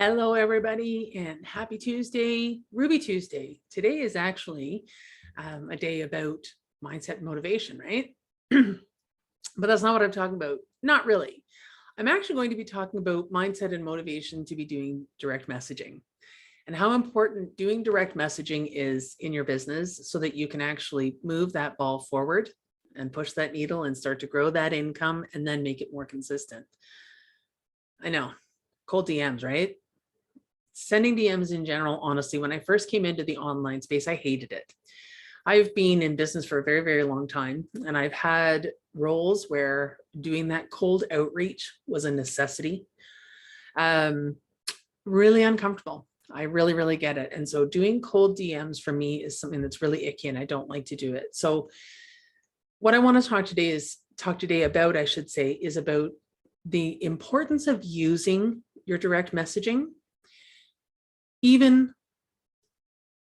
Hello, everybody, and happy Tuesday, Ruby Tuesday. Today is actually a day about mindset and motivation, right? But that's not what I'm talking about. Not really. I'm actually going to be talking about mindset and motivation to be doing direct messaging and how important doing direct messaging is in your business so that you can actually move that ball forward and push that needle and start to grow that income and then make it more consistent. I know, cold DMs, right? Sending DMs in general, honestly, when I first came into the online space, I hated it. I've been in business for a very, very long time, and I've had roles where doing that cold outreach was a necessity. Really uncomfortable. I really, really get it. And so doing cold DMs for me is something that's really icky, and I don't like to do it. So what I want to talk today about, I should say, is about the importance of using your direct messaging, even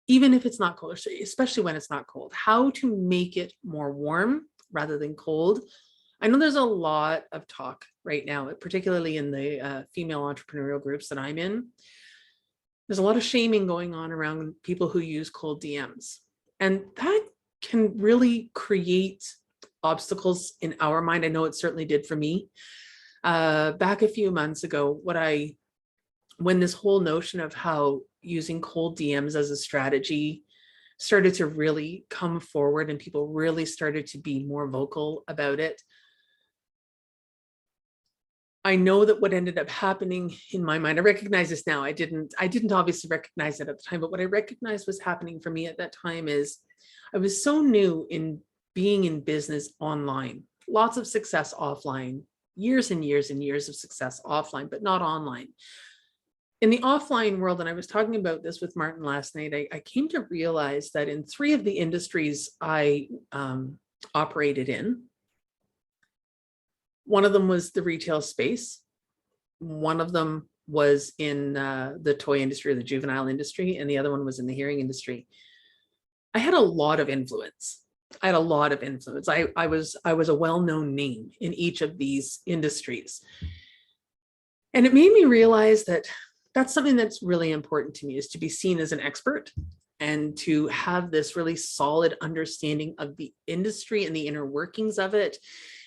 if it's not cold, especially when it's not cold, how to make it more warm rather than cold. I know there's a lot of talk right now, particularly in the female entrepreneurial groups that I'm in. There's a lot of shaming going on around people who use cold DMs. And that can really create obstacles in our mind. I know it certainly did for me. Back a few months ago, when this whole notion of how using cold DMs as a strategy started to really come forward and people really started to be more vocal about it, I know that what ended up happening in my mind, I recognize this now. I didn't obviously recognize it at the time, but what I recognized was happening for me at that time is I was so new in being in business online, lots of success offline, years and years and years of success offline, but not online. In the offline world, and I was talking about this with Martin last night, I came to realize that in 3 of the industries I operated in, one of them was the retail space, one of them was in the toy industry or the juvenile industry, and the other one was in the hearing industry. I had a lot of influence. I was a well-known name in each of these industries. And it made me realize that that's something that's really important to me, is to be seen as an expert and to have this really solid understanding of the industry and the inner workings of it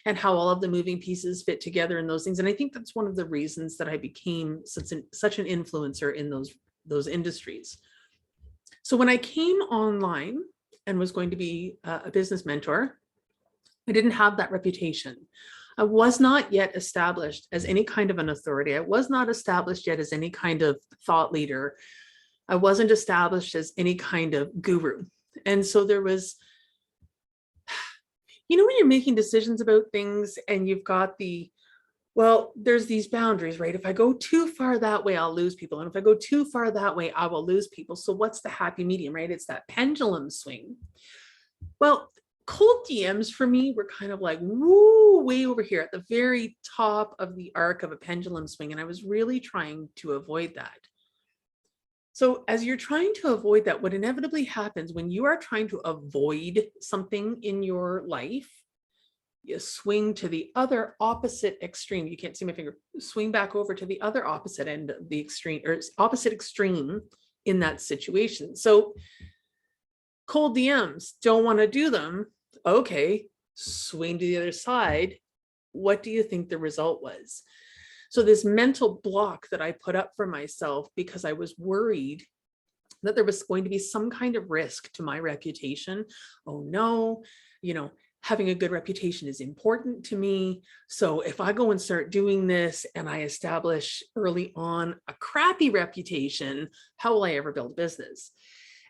and how all of the moving pieces fit together and those things. And I think that's one of the reasons that I became such an influencer in those industries. So when I came online and was going to be a business mentor, I didn't have that reputation. I was not yet established as any kind of an authority. I was not established yet as any kind of thought leader. I wasn't established as any kind of guru. And so there was, when you're making decisions about things and you've got there's these boundaries, right? If I go too far that way, I'll lose people. And if I go too far that way, I will lose people. So what's the happy medium, right? It's that pendulum swing. Well, cold DMs for me were kind of like, woo, way over here at the very top of the arc of a pendulum swing. And I was really trying to avoid that. So as you're trying to avoid that, what inevitably happens when you are trying to avoid something in your life, you swing to the other opposite extreme. You can't see my finger. Swing back over to the other opposite end of the extreme, or opposite extreme in that situation. So cold DMs, don't want to do them. Okay, swing to the other side. What do you think the result was? So this mental block that I put up for myself because I was worried that there was going to be some kind of risk to my reputation. Oh no, having a good reputation is important to me. So if I go and start doing this and I establish early on a crappy reputation, how will I ever build business?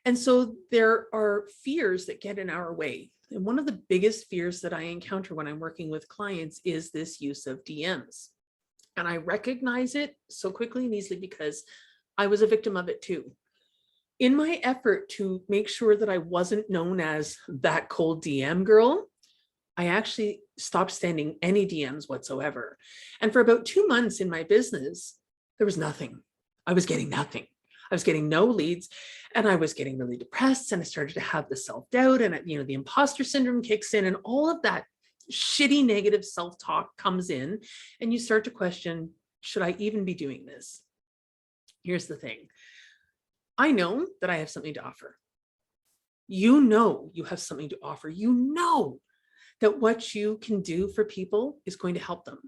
And so there are fears that get in our way. And one of the biggest fears that I encounter when I'm working with clients is this use of DMs. And I recognize it so quickly and easily because I was a victim of it too. In my effort to make sure that I wasn't known as that cold DM girl, I actually stopped sending any DMs whatsoever. And for about 2 months in my business, there was nothing. I was getting nothing. I was getting no leads and I was getting really depressed and I started to have the self-doubt and, the imposter syndrome kicks in and all of that shitty negative self-talk comes in and you start to question, should I even be doing this? Here's the thing. I know that I have something to offer. You know you have something to offer. You know that what you can do for people is going to help them.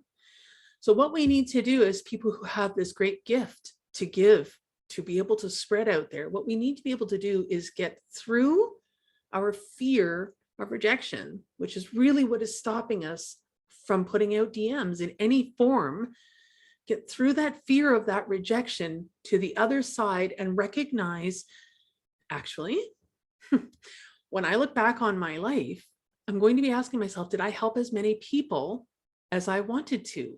So what we need to do is people who have this great gift to give, to be able to spread out there, what we need to be able to do is get through our fear of rejection, which is really what is stopping us from putting out DMs in any form. Get through that fear of that rejection to the other side and recognize, actually, when I look back on my life, I'm going to be asking myself, did I help as many people as I wanted to?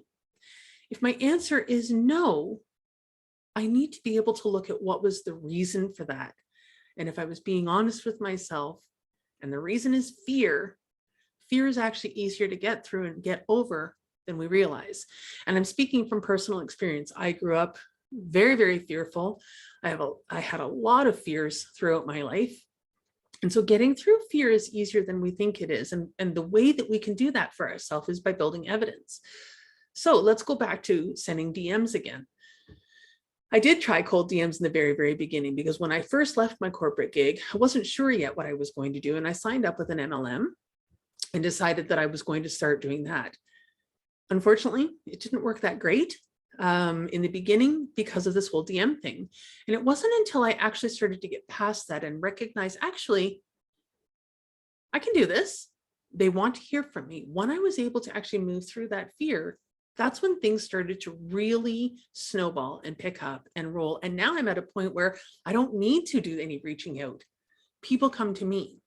If my answer is no, I need to be able to look at what was the reason for that. And if I was being honest with myself, and the reason is fear, fear is actually easier to get through and get over than we realize. And I'm speaking from personal experience. I grew up very, very fearful. I had a lot of fears throughout my life. And so getting through fear is easier than we think it is. And the way that we can do that for ourselves is by building evidence. So let's go back to sending DMs again. I did try cold DMs in the very, very beginning, because when I first left my corporate gig, I wasn't sure yet what I was going to do. And I signed up with an MLM and decided that I was going to start doing that. Unfortunately, it didn't work that great in the beginning because of this whole DM thing. And it wasn't until I actually started to get past that and recognize, actually, I can do this. They want to hear from me. When I was able to actually move through that fear, that's when things started to really snowball and pick up and roll. And now I'm at a point where I don't need to do any reaching out. People come to me.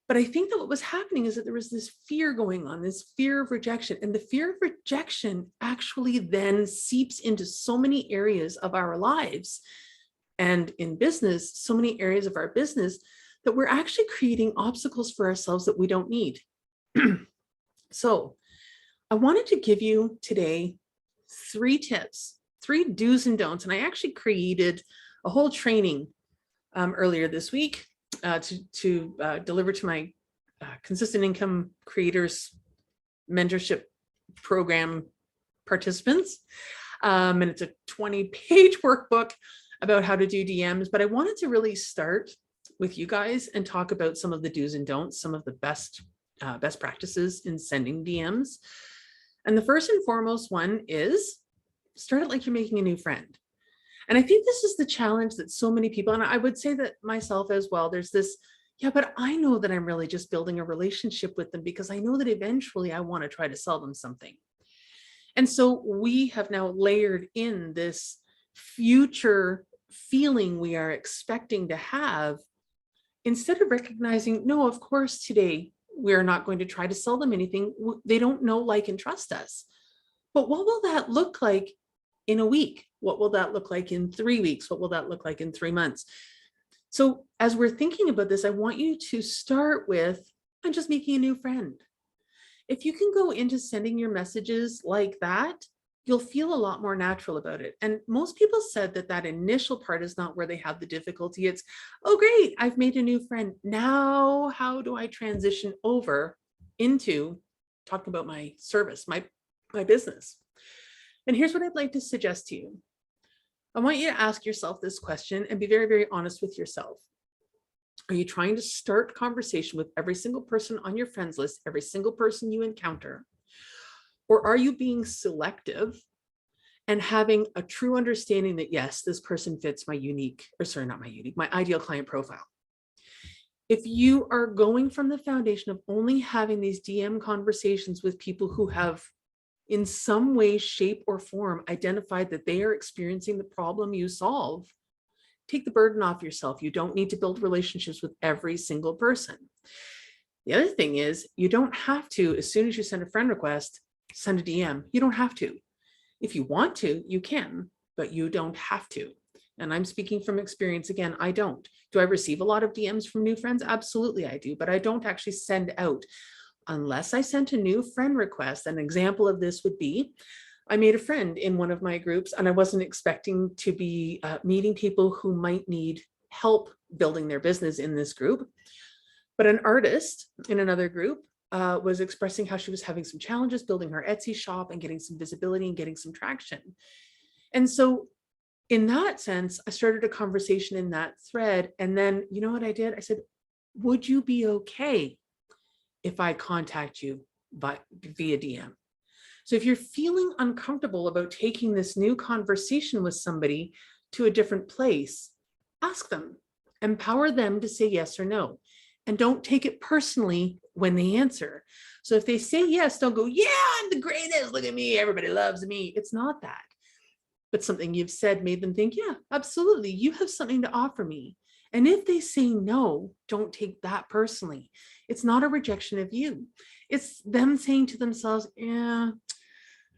But I think that what was happening is that there was this fear going on, this fear of rejection. And the fear of rejection actually then seeps into so many areas of our lives. And in business, so many areas of our business, that we're actually creating obstacles for ourselves that we don't need. So I wanted to give you today 3 tips, 3 do's and don'ts. And I actually created a whole training earlier this week to deliver to my consistent income creators mentorship program participants. And it's a 20-page workbook about how to do DMs. But I wanted to really start with you guys and talk about some of the do's and don'ts, some of the best practices in sending DMs. And the first and foremost one is start it like you're making a new friend. And I think this is the challenge that so many people, and I would say that myself as well, there's this, yeah, but I know that I'm really just building a relationship with them because I know that eventually I want to try to sell them something. And so we have now layered in this future feeling we are expecting to have, instead of recognizing, no, of course, today we're not going to try to sell them anything. They don't know, like, and trust us. But what will that look like in a week? What will that look like in 3 weeks? What will that look like in 3 months? So as we're thinking about this, I want you to start with, I'm just making a new friend. If you can go into sending your messages like that, you'll feel a lot more natural about it. And most people said that that initial part is not where they have the difficulty. It's, oh, great, I've made a new friend. Now, how do I transition over into talking about my service, my business? And here's what I'd like to suggest to you. I want you to ask yourself this question and be very, very honest with yourself. Are you trying to start conversation with every single person on your friends list, every single person you encounter? Or are you being selective and having a true understanding that, yes, this person fits my my ideal client profile? If you are going from the foundation of only having these DM conversations with people who have in some way, shape, or form identified that they are experiencing the problem you solve, take the burden off yourself. You don't need to build relationships with every single person. The other thing is, you don't have to, as soon as you send a friend request, send a DM. You don't have to. If you want to, you can, but you don't have to. And I'm speaking from experience again, I don't. Do I receive a lot of DMs from new friends? Absolutely I do, but I don't actually send out. Unless I sent a new friend request. An example of this would be, I made a friend in one of my groups and I wasn't expecting to be meeting people who might need help building their business in this group. But an artist in another group was expressing how she was having some challenges building her Etsy shop and getting some visibility and getting some traction. And so in that sense, I started a conversation in that thread. And then, you know what I did? I said, would you be okay if I contact you via DM? So if you're feeling uncomfortable about taking this new conversation with somebody to a different place, ask them, empower them to say yes or no. And don't take it personally when they answer. So if they say yes, don't go, yeah, I'm the greatest. Look at me. Everybody loves me. It's not that. But something you've said made them think, yeah, absolutely. You have something to offer me. And if they say no, don't take that personally. It's not a rejection of you. It's them saying to themselves, yeah,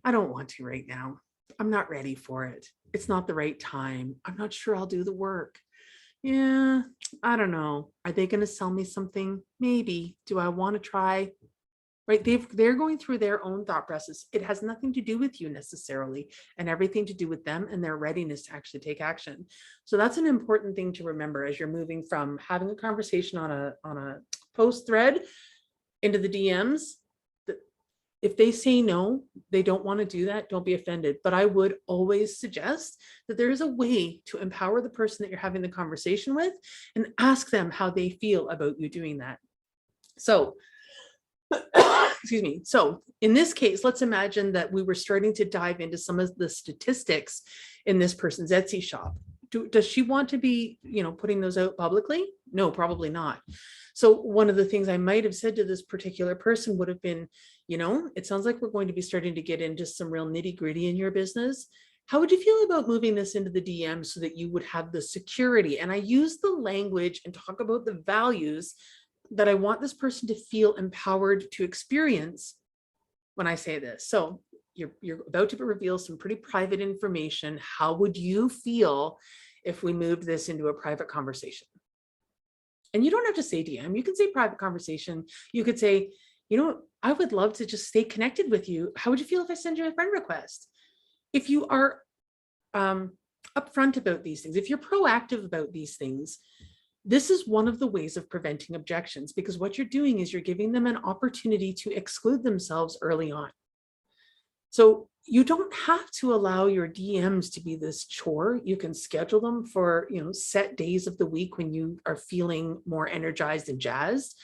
I don't want to right now. I'm not ready for it. It's not the right time. I'm not sure I'll do the work. Yeah, I don't know. Are they going to sell me something? Maybe. Do I want to try? Right? They're going through their own thought process. It has nothing to do with you necessarily, and everything to do with them and their readiness to actually take action. So that's an important thing to remember as you're moving from having a conversation on a post thread into the DMs. If they say no, they don't want to do that, don't be offended. But I would always suggest that there is a way to empower the person that you're having the conversation with and ask them how they feel about you doing that. So, excuse me. So in this case, let's imagine that we were starting to dive into some of the statistics in this person's Etsy shop. Does she want to be, putting those out publicly? No, probably not. So one of the things I might have said to this particular person would have been, it sounds like we're going to be starting to get into some real nitty gritty in your business. How would you feel about moving this into the DM so that you would have the security? And I use the language and talk about the values that I want this person to feel empowered to experience when I say this. So you're about to reveal some pretty private information. How would you feel if we moved this into a private conversation? And you don't have to say DM, you can say private conversation. You could say, I would love to just stay connected with you. How would you feel if I send you a friend request? If you are upfront about these things, if you're proactive about these things, this is one of the ways of preventing objections, because what you're doing is you're giving them an opportunity to exclude themselves early on. So you don't have to allow your DMs to be this chore. You can schedule them for, set days of the week when you are feeling more energized and jazzed.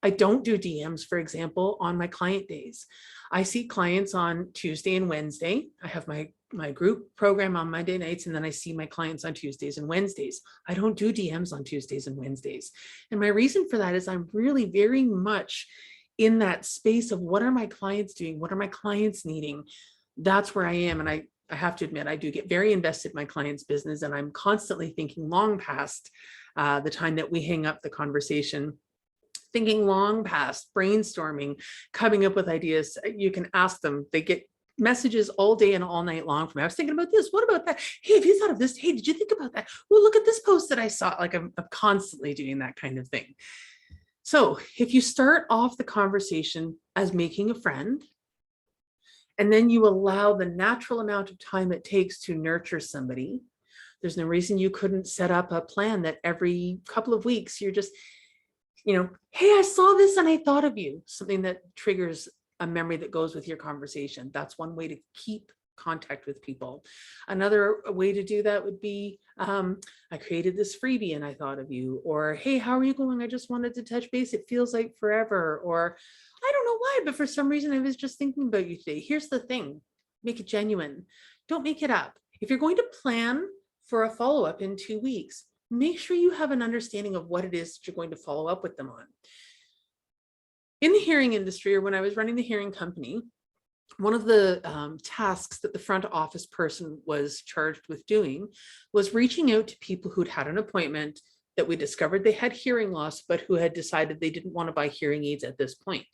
I don't do DMs, for example, on my client days. I see clients on Tuesday and Wednesday. I have my group program on Monday nights, and then I see my clients on Tuesdays and Wednesdays. I don't do DMs on Tuesdays and Wednesdays. And my reason for that is I'm really very much in that space of what are my clients doing? What are my clients needing? That's where I am. And I have to admit, I do get very invested in my client's business, and I'm constantly thinking long past the time that we hang up the conversation, thinking long past, brainstorming, coming up with ideas. You can ask them. They get messages all day and all night long from me. I was thinking about this. What about that? Hey, have you thought of this? Hey, did you think about that? Well, look at this post that I saw. Like I'm constantly doing that kind of thing. So if you start off the conversation as making a friend, and then you allow the natural amount of time it takes to nurture somebody, there's no reason you couldn't set up a plan that every couple of weeks you're just, hey, I saw this and I thought of you, something that triggers a memory that goes with your conversation. That's one way to keep contact with people. Another way to do that would be, I created this freebie and I thought of you, or, hey, how are you going? I just wanted to touch base. It feels like forever. Or I don't know why, but for some reason I was just thinking about you today. Here's the thing, make it genuine. Don't make it up. If you're going to plan for a follow-up in 2 weeks, make sure you have an understanding of what it is that you're going to follow up with them on. In the hearing industry, or when I was running the hearing company, one of the tasks that the front office person was charged with doing was reaching out to people who'd had an appointment that we discovered they had hearing loss, but who had decided they didn't want to buy hearing aids at this point.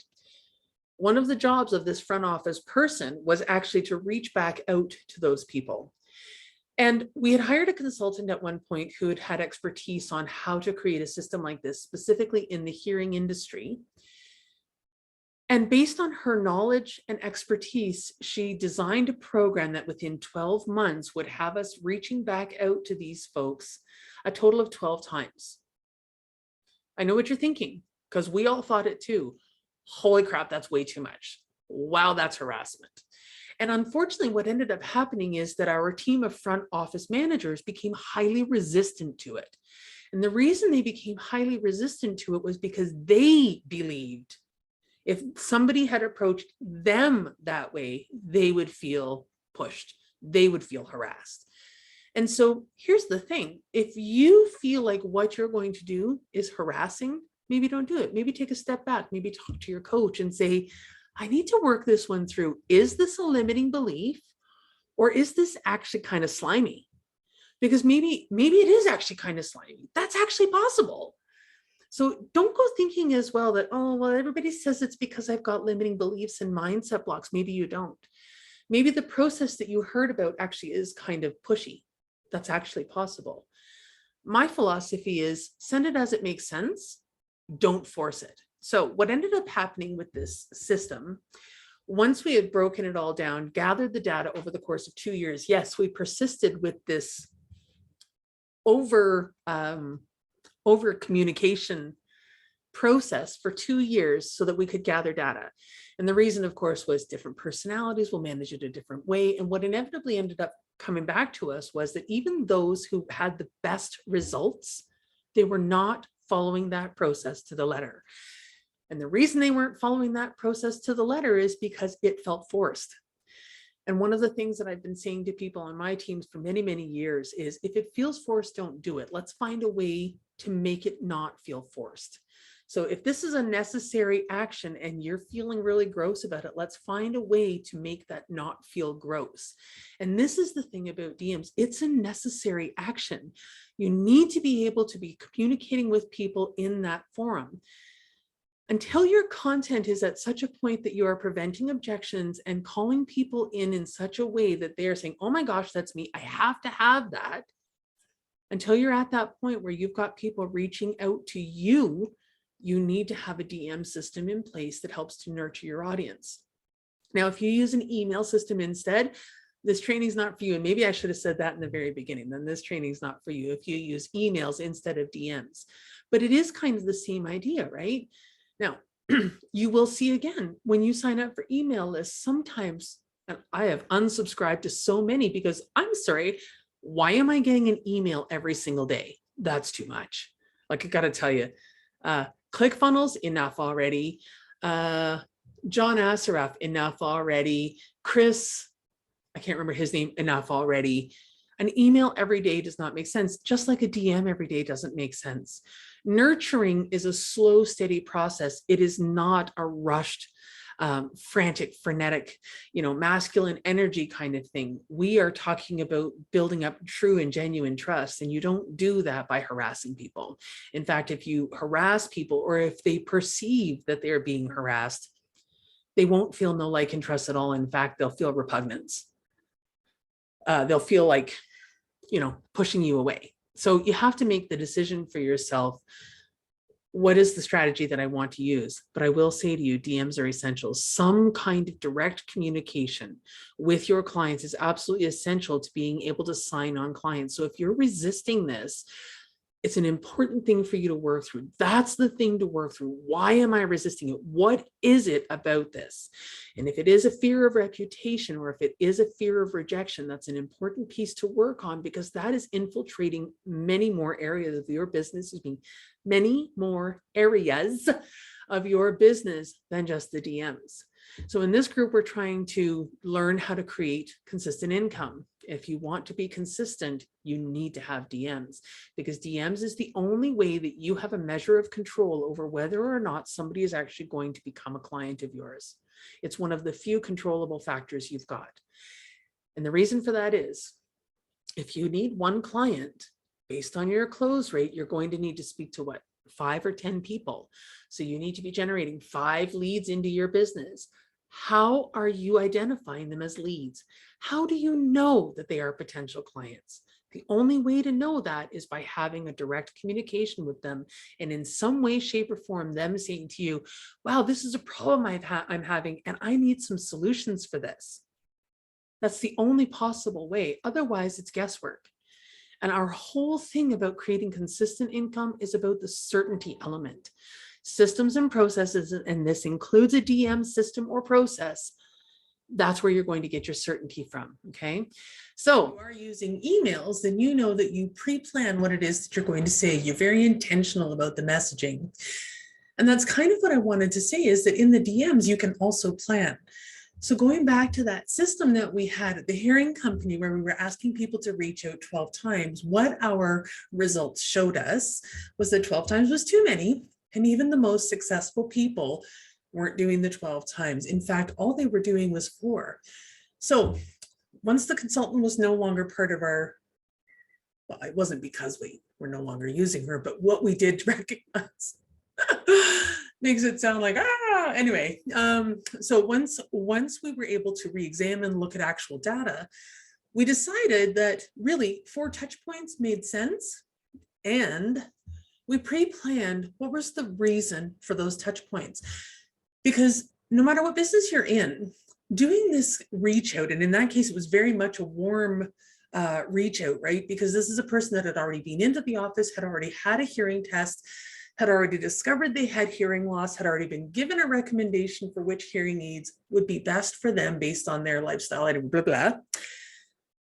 One of the jobs of this front office person was actually to reach back out to those people. And we had hired a consultant at one point who had had expertise on how to create a system like this, specifically in the hearing industry. And based on her knowledge and expertise, she designed a program that within 12 months would have us reaching back out to these folks a total of 12 times. I know what you're thinking, because we all thought it too. Holy crap, that's way too much. Wow, that's harassment. And unfortunately, what ended up happening is that our team of front office managers became highly resistant to it. And the reason they became highly resistant to it was because they believed if somebody had approached them that way, they would feel pushed, they would feel harassed. And so here's the thing, if you feel like what you're going to do is harassing, maybe don't do it. Maybe take a step back, maybe talk to your coach and say, I need to work this one through. Is this a limiting belief, or is this actually kind of slimy? Because maybe it is actually kind of slimy. That's actually possible. So don't go thinking as well that, oh, well, everybody says it's because I've got limiting beliefs and mindset blocks. Maybe you don't. Maybe the process that you heard about actually is kind of pushy. That's actually possible. My philosophy is send it as it makes sense. Don't force it. So what ended up happening with this system, once we had broken it all down, gathered the data over the course of 2 years, yes, we persisted with this over communication process for 2 years so that we could gather data. And the reason, of course, was different personalities will manage it a different way. And what inevitably ended up coming back to us was that even those who had the best results, they were not following that process to the letter. And the reason they weren't following that process to the letter is because it felt forced. And one of the things that I've been saying to people on my teams for many, many years is if it feels forced, don't do it. Let's find a way to make it not feel forced. So if this is a necessary action and you're feeling really gross about it, let's find a way to make that not feel gross. And this is the thing about DMs. It's a necessary action. You need to be able to be communicating with people in that forum. Until your content is at such a point that you are preventing objections and calling people in such a way that they are saying, oh my gosh, that's me, I have to have that. Until you're at that point where you've got people reaching out to you, you need to have a DM system in place that helps to nurture your audience. Now, if you use an email system instead, this training is not for you. And maybe I should have said that in the very beginning, then this training is not for you if you use emails instead of DMs. But it is kind of the same idea, right? Now, you will see again, when you sign up for email lists, sometimes, and I have unsubscribed to so many because I'm sorry, why am I getting an email every single day? That's too much. Like, I got to tell you, ClickFunnels, enough already. John Assaraf, enough already. Chris, I can't remember his name, enough already. An email every day does not make sense, just like a DM every day doesn't make sense. Nurturing is a slow, steady process. It is not a rushed, frantic, frenetic, masculine energy kind of thing. We are talking about building up true and genuine trust, and you don't do that by harassing people. In fact, if you harass people, or if they perceive that they're being harassed, they won't feel no like and trust at all. In fact, they'll feel repugnance. They'll feel like, pushing you away. So you have to make the decision for yourself. What is the strategy that I want to use? But I will say to you, DMs are essential. Some kind of direct communication with your clients is absolutely essential to being able to sign on clients. So if you're resisting this, it's an important thing for you to work through. That's the thing to work through. Why am I resisting it? What is it about this? And if it is a fear of reputation, or if it is a fear of rejection, that's an important piece to work on, because that is infiltrating many more areas of your business, many more areas of your business than just the DMs. So in this group, we're trying to learn how to create consistent income. If you want to be consistent, you need to have DMs, because DMs is the only way that you have a measure of control over whether or not somebody is actually going to become a client of yours. It's one of the few controllable factors you've got. And the reason for that is, if you need one client, based on your close rate, you're going to need to speak to 5 or 10 people. So you need to be generating 5 leads into your business. How are you identifying them as leads? How do you know that they are potential clients? The only way to know that is by having a direct communication with them, and in some way, shape, or form, them saying to you, wow, this is a problem I'm having, and I need some solutions for this. That's the only possible way. Otherwise, it's guesswork. And our whole thing about creating consistent income is about the certainty element. Systems and processes, and this includes a DM system or process, That's where you're going to get your certainty from. Okay. So if you are using emails, then you know that you pre-plan what it is that you're going to say. You're very intentional about the messaging. And that's kind of what I wanted to say, is that in the DMs, you can also plan. So going back to that system that we had at the Hearing Company, where we were asking people to reach out 12 times, what our results showed us was that 12 times was too many. And even the most successful people weren't doing the 12 times. In fact, all they were doing was 4. So once the consultant was no longer part of our, well, it wasn't because we were no longer using her, but what we did recognize makes it sound like, anyway. So once we were able to re-examine, look at actual data, we decided that really 4 touch points made sense. And we pre-planned what was the reason for those touch points. Because no matter what business you're in, doing this reach out, and in that case, it was very much a warm reach out, right? Because this is a person that had already been into the office, had already had a hearing test, had already discovered they had hearing loss, had already been given a recommendation for which hearing aids would be best for them based on their lifestyle, blah, blah.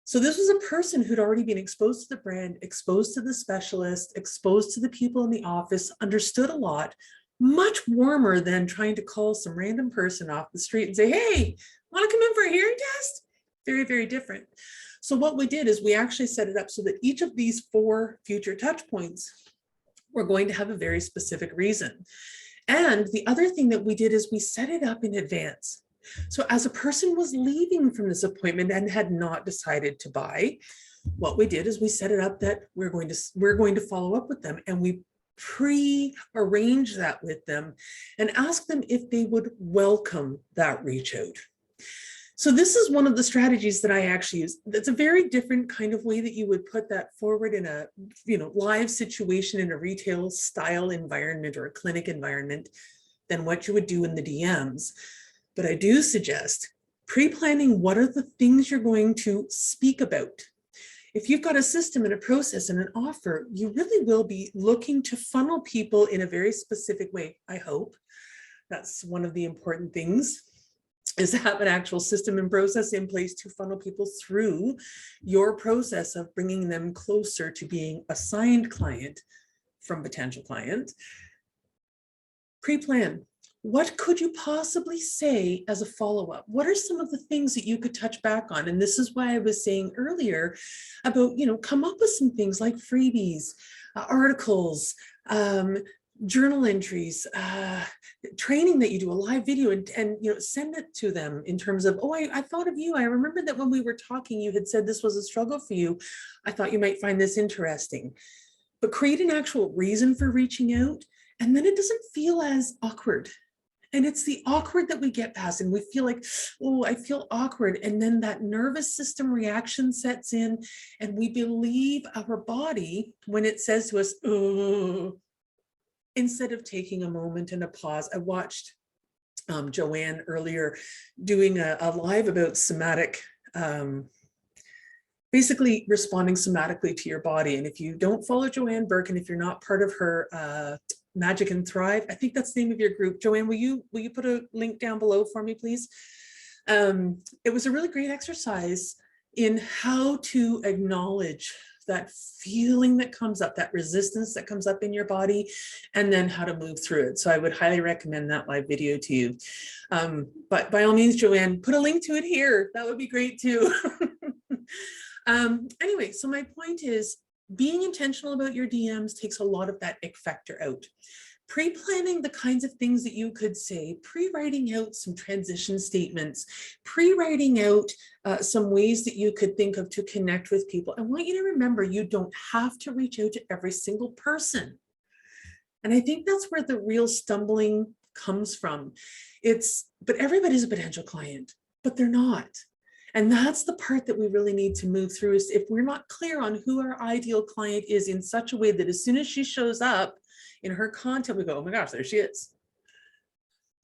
So this was a person who'd already been exposed to the brand, exposed to the specialist, exposed to the people in the office, understood a lot, much warmer than trying to call some random person off the street and say, hey, want to come in for a hearing test? Very, very different. So what we did is we actually set it up so that each of these 4 future touch points were going to have a very specific reason. And the other thing that we did is we set it up in advance. So as a person was leaving from this appointment and had not decided to buy, what we did is we set it up that we're going to follow up with them, and we pre-arrange that with them and ask them if they would welcome that reach out. So this is one of the strategies that I actually use. That's a very different kind of way that you would put that forward in a live situation in a retail style environment or a clinic environment than what you would do in the DMs. But I do suggest pre-planning what are the things you're going to speak about. If you've got a system and a process and an offer, you really will be looking to funnel people in a very specific way, I hope. That's one of the important things, is to have an actual system and process in place to funnel people through your process of bringing them closer to being a signed client from potential client. Pre-plan. What could you possibly say as a follow-up? What are some of the things that you could touch back on? And this is why I was saying earlier about, come up with some things like freebies, articles, journal entries, training that you do, a live video, and send it to them in terms of, oh, I thought of you. I remember that when we were talking, you had said this was a struggle for you. I thought you might find this interesting. But create an actual reason for reaching out, and then it doesn't feel as awkward. And it's the awkward that we get past, and we feel like, oh, I feel awkward. And then that nervous system reaction sets in, and we believe our body when it says to us, oh, instead of taking a moment and a pause. I watched Joanne earlier doing a live about somatic, basically responding somatically to your body. And if you don't follow Joanne Burke, and if you're not part of her Magic and Thrive, I think that's the name of your group. Joanne, will you put a link down below for me, please? It was a really great exercise in how to acknowledge that feeling that comes up, that resistance that comes up in your body, and then how to move through it. So I would highly recommend that live video to you. But by all means, Joanne, put a link to it here. That would be great too. Anyway, so my point is, being intentional about your DMs takes a lot of that ick factor out. Pre-planning the kinds of things that you could say, pre-writing out some transition statements, pre-writing out some ways that you could think of to connect with people. I want you to remember, you don't have to reach out to every single person. And I think that's where the real stumbling comes from. But everybody's a potential client, but they're not. And that's the part that we really need to move through, is if we're not clear on who our ideal client is in such a way that as soon as she shows up in her content, we go, oh my gosh, there she is.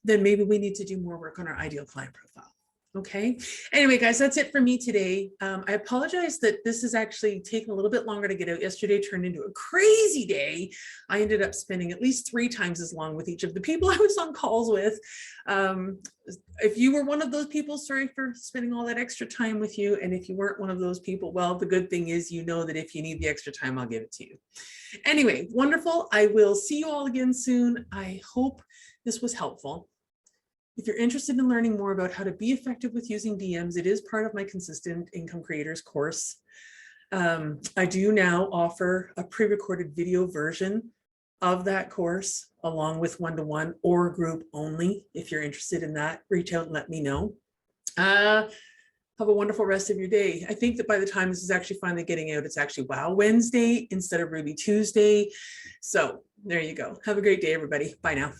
Then maybe we need to do more work on our ideal client profile. Okay. Anyway, guys, that's it for me today. I apologize that this is actually taking a little bit longer to get out. Yesterday turned into a crazy day. I ended up spending at least 3 times as long with each of the people I was on calls with. If you were one of those people, sorry for spending all that extra time with you. And if you weren't one of those people, well, the good thing is, you know that if you need the extra time, I'll give it to you. Anyway, wonderful. I will see you all again soon. I hope this was helpful. If you're interested in learning more about how to be effective with using DMs, it is part of my Consistent Income Creators course. I do now offer a pre-recorded video version of that course, along with one-to-one or group only. If you're interested in that, reach out and let me know. Have a wonderful rest of your day. I think that by the time this is actually finally getting out, it's actually Wow Wednesday instead of Ruby Tuesday. So there you go. Have a great day, everybody. Bye now.